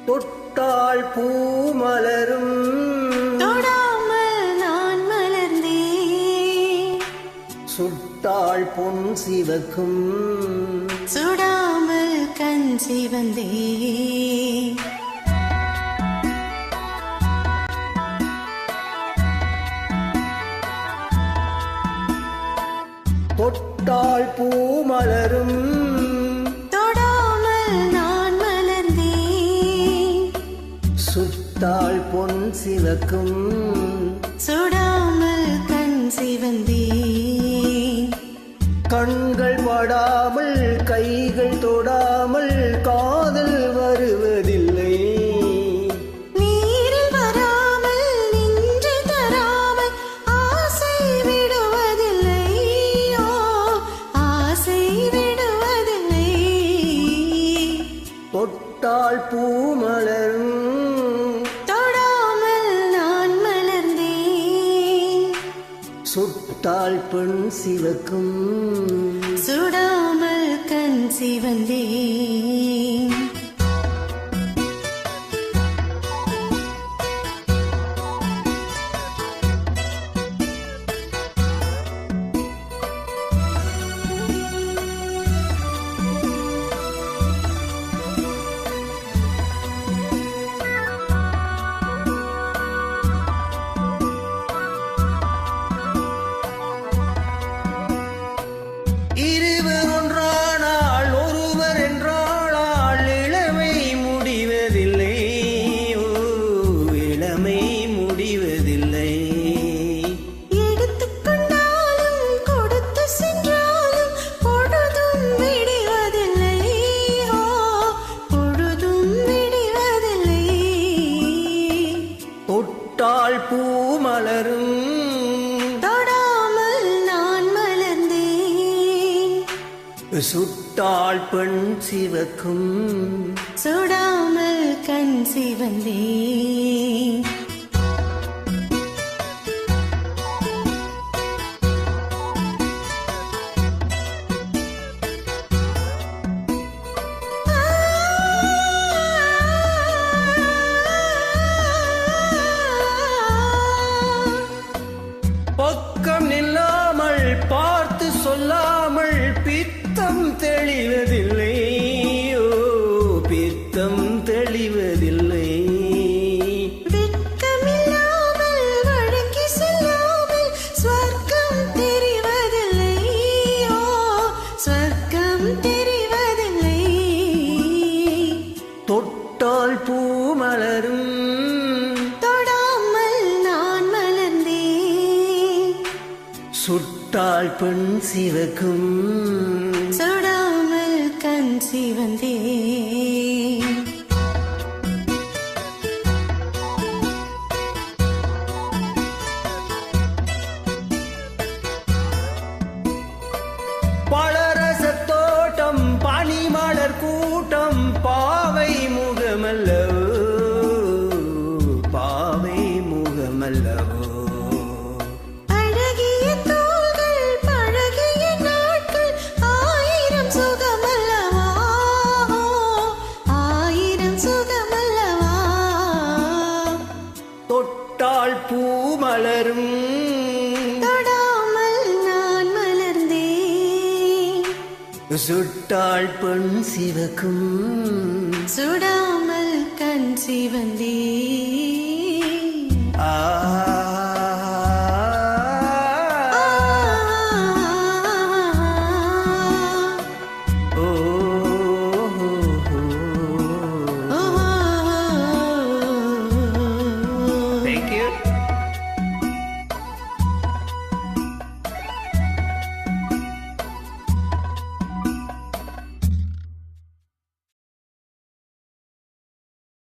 தொட்டாள் பூ மலரும் தொடாமல் நான் மலர்ந்தேன். சுட்டாள் பொன் சிவக்கும் சுடாமல் கண் சிவந்தேன். தொட்டாள் பூ மலரும் தொடாமல் நான் மலர்ந்தேன். சுட்டாள் பொன் சிவக்கும் சுடாமல் கண் சிவந்தேன். கண்கள் படாமல் கைகள் தொடாமல் காதல் வருவதில்லை. நீரில் வராமல் நின்று தராமல் ஆசை விடுவதில்லை. ஓ, ஆசை விடுவதில்லை. தொட்டாள் பூ மலரும் தொடாமல் நான் மலர்ந்தேன். சுட்டாள் பெண் சிவக்கும் சுடாமல் கண் சிவந்தேன். இருவர் ஒன்றானால் ஒருவர் என்றால் இளமை முடிவதில்லை. ஓ, இளமை முடிவதில்லை. எடுத்துக்கொண்டாலும் கொடுத்து சென்றாலும் பொழுதும் விடுவதில்லை. ஓ, பொழுதும் விடுவதில்லை. தொட்டாள் பூ மலரும் தொடாமல் நான் மலர்ந்தேன். சுட்டாள் பெண் சிவக்கும் சுடாமல் கண் சிவந்தேன். பக்கம் நில்லாமல் பார்த்து சொல்லாமல் பித்தம் தெளிவதில்லை. ஓ, பித்தம் தெளிவதில்லை. வெட்கமில்லாமல் வழங்கி செல்லாமல் ஸ்வர்க்கம் தெரிவதில்லை. ஓ, ஸ்வர்க்கம் தெரிவதில்லை. தொட்டாள் பூ மலரும் தொடாமல் நான் மலர்ந்தேன். சுட்டாள் பெண் சிவக்கும் சுடாமல் கண் சிவந்தேன். பழரசத் தோட்டம் பனிமலர் கூட்டம் பாவை முகமல்லவோ, பாவை முகமல்லவோ. அழகிய தோள்கள் பழகிய நாட்கள் ஆயிரம் சுகமல்லவா. ஆயிரம் சுகமல்லவா. தொட்டாள் பூ மலரும் தொடாமல் நான் மலர்ந்தேன். சுட்டாள் பெண் சிவக்கும் சுடாமல் கண் சிவந்தேன்.